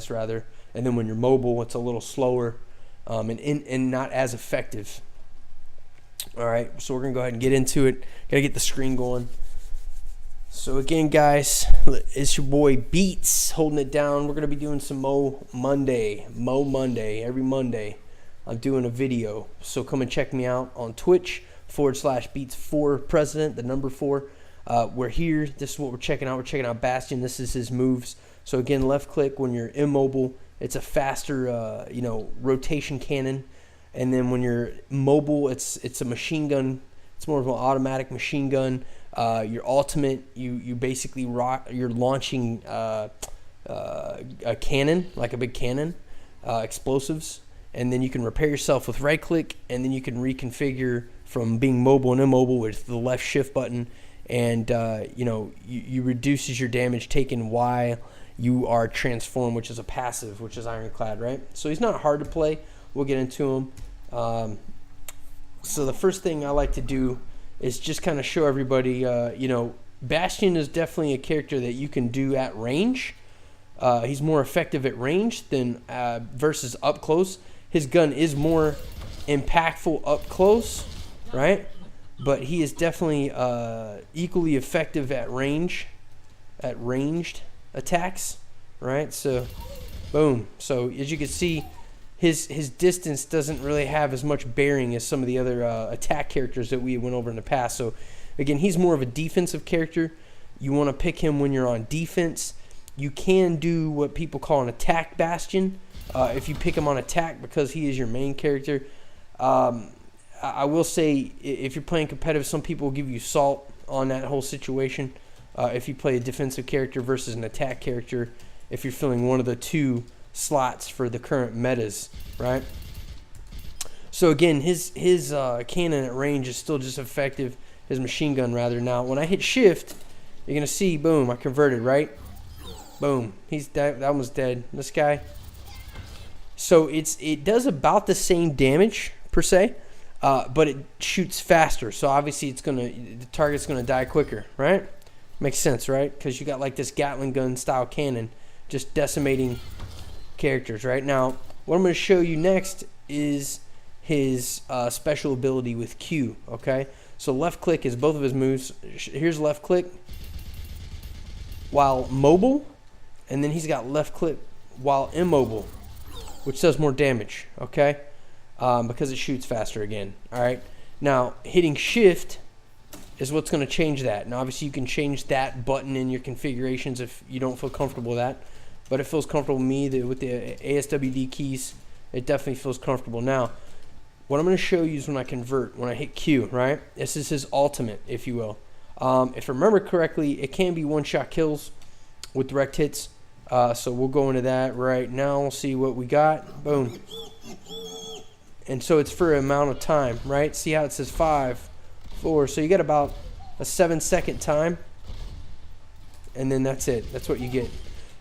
rather, and then when you're mobile, it's a little slower, and not as effective. All right, so we're gonna go ahead and get into it. Gotta get the screen going. So again, guys, it's your boy Beats holding it down. We're gonna be doing some Mo Monday. Every Monday, I'm doing a video. So come and check me out on Twitch /Beats4President, the number 4. We're here. This is what we're checking out. We're checking out Bastion. This is his moves. So again, left click when you're immobile. It's a faster, rotation cannon. And then when you're mobile, it's a machine gun. It's more of an automatic machine gun. Your ultimate, you basically you're launching a cannon, like a big cannon, explosives. And then you can repair yourself with right click, and then you can reconfigure from being mobile and immobile with the left shift button. And you reduces your damage taken while you are transformed, which is a passive, which is ironclad, right? So he's not hard to play. We'll get into him. So the first thing I like to do is just kind of show everybody, Bastion is definitely a character that you can do at range. He's more effective at range than versus up close. His gun is more impactful up close, right? But he is definitely equally effective at ranged attacks, right? So, boom. So as you can see, his distance doesn't really have as much bearing as some of the other attack characters that we went over in the past. So, again, he's more of a defensive character. You want to pick him when you're on defense. You can do what people call an attack Bastion if you pick him on attack, because he is your main character. I will say, if you're playing competitive, some people will give you salt on that whole situation. If you play a defensive character versus an attack character, if you're filling one of the two slots for the current metas, right? So again, his cannon at range is still just effective. His machine gun, rather. Now, when I hit shift, you're gonna see, boom, I converted, right? Boom, he's dead. That one's dead. This guy. So it does about the same damage per se, but it shoots faster. So obviously, the target's gonna die quicker, right? Makes sense, right? Because you got like this Gatling gun style cannon just decimating characters. Right now, what I'm going to show you next is his special ability with Q. Okay, so left click is both of his moves. Here's left click while mobile, and then he's got left click while immobile, which does more damage. Okay, because it shoots faster again. All right, now hitting shift is what's going to change that. Now, obviously, you can change that button in your configurations if you don't feel comfortable with that. But it feels comfortable with me with the ASWD keys. It definitely feels comfortable. Now, what I'm going to show you is when I convert, when I hit Q, right? This is his ultimate, if you will. If I remember correctly, it can be one-shot kills with direct hits. So we'll go into that right now. We'll see what we got. Boom. And so it's for an amount of time, right? See how it says 5, 4. So you get about a 7-second time. And then that's it. That's what you get.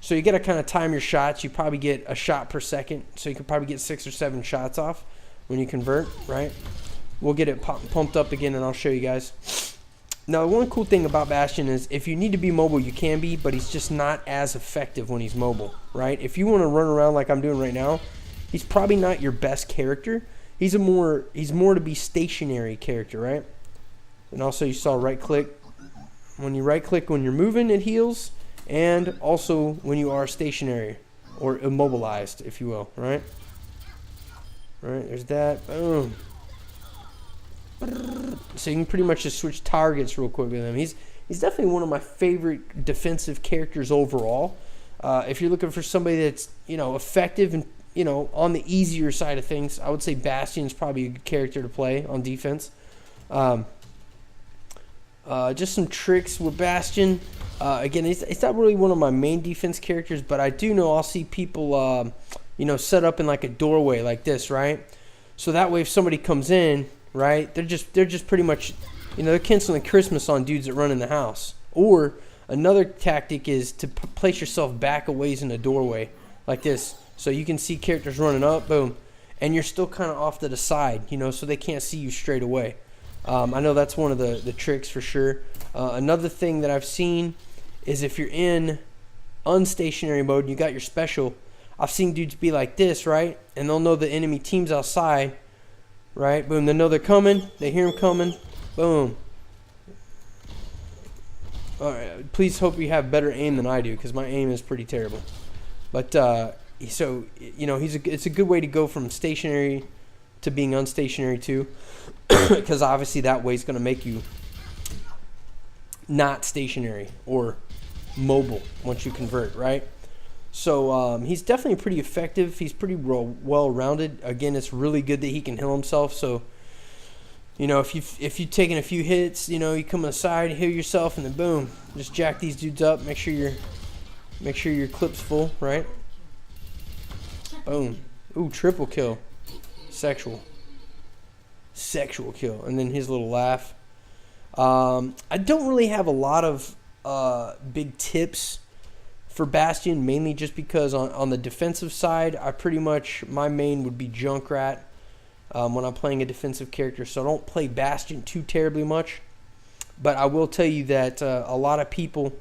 So you got to kind of time your shots. You probably get a shot per second. So you can probably get 6 or 7 shots off when you convert, right? We'll get it pumped up again, and I'll show you guys. Now, one cool thing about Bastion is if you need to be mobile, you can be, but he's just not as effective when he's mobile, right? If you want to run around like I'm doing right now, he's probably not your best character. He's more to be stationary character, right? And also you saw right click. When you right click when you're moving, it heals. And also when you are stationary or immobilized, if you will, right? All right, there's that. Boom. So you can pretty much just switch targets real quick with him. He's definitely one of my favorite defensive characters overall. If you're looking for somebody that's, effective and, on the easier side of things, I would say Bastion's probably a good character to play on defense. Just some tricks with Bastion. Again, it's not really one of my main defense characters, but I do know I'll see people, set up in like a doorway like this, right? So that way, if somebody comes in, right, they're just pretty much, they're canceling Christmas on dudes that run in the house. Or another tactic is to place yourself back a ways in a doorway like this, so you can see characters running up, boom, and you're still kind of off to the side, so they can't see you straight away. I know that's one of the tricks for sure. Another thing that I've seen is if you're in unstationary mode and you got your special, I've seen dudes be like this, right? And they'll know the enemy team's outside, right? Boom, they know they're coming. They hear them coming. Boom. All right, please hope you have better aim than I do, because my aim is pretty terrible. But so you know, it's a good way to go from stationary to being unstationary too, because obviously that way is going to make you not stationary or mobile once you convert, right? So he's definitely pretty effective. He's pretty well-rounded. Again, it's really good that he can heal himself. So, you know, if you've taken a few hits, you know, you come aside, heal yourself, and then boom, just jack these dudes up. Make sure your clip's full, right? Boom. Ooh, triple kill. Sexual kill. And then his little laugh. I don't really have a lot of big tips for Bastion, mainly just because on the defensive side, my main would be Junkrat when I'm playing a defensive character, so I don't play Bastion too terribly much. But I will tell you that a lot of people,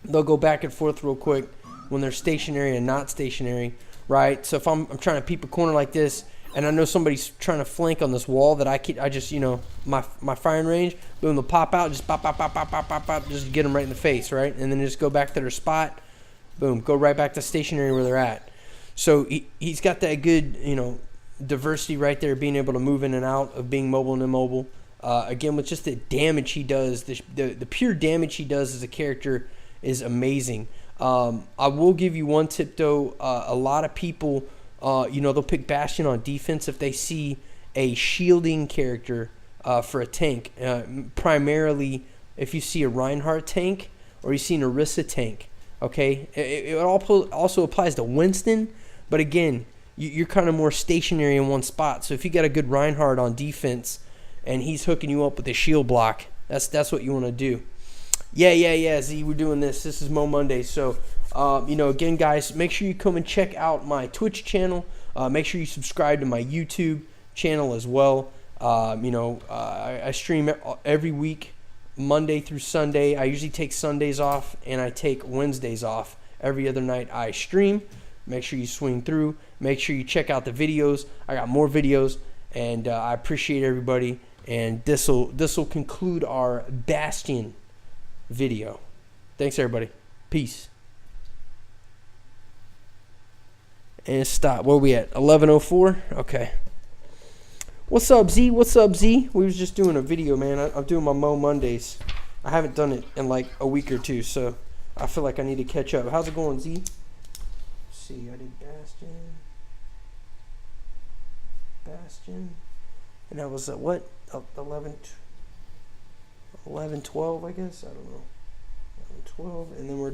they'll go back and forth real quick when they're stationary and not stationary, right? So if I'm trying to peep a corner like this, and I know somebody's trying to flank on this wall that I just, you know, my firing range, boom, they'll pop out, just pop, just get them right in the face, right? And then just go back to their spot, boom, go right back to stationary where they're at. So he's got that good, you know, diversity right there, being able to move in and out of being mobile and immobile. Again, with just the damage he does, the pure damage he does as a character is amazing. I will give you one tip, though. A lot of people, you know, they'll pick Bastion on defense if they see a shielding character for a tank. Primarily, if you see a Reinhardt tank or you see an Orisa tank. Okay, it also applies to Winston, but again, you're kind of more stationary in one spot. So if you got a good Reinhardt on defense and he's hooking you up with a shield block, that's what you want to do. Yeah, Z, we're doing this. This is Mo Monday. So, you know, again, guys, make sure you come and check out my Twitch channel. Make sure you subscribe to my YouTube channel as well. You know, I stream every week, Monday through Sunday. I usually take Sundays off, and I take Wednesdays off. Every other night I stream. Make sure you swing through. Make sure you check out the videos. I got more videos, and I appreciate everybody. And this will conclude our Bastion video. Thanks, everybody. Peace. And stop. Where are we at? 11:04? Okay. What's up, Z? We was just doing a video, man. I'm doing my Mo Mondays. I haven't done it in like a week or two, so I feel like I need to catch up. How's it going, Z? Let's see, I did Bastion. And that was what? 11:12, I guess. I don't know. 11:12, and then we're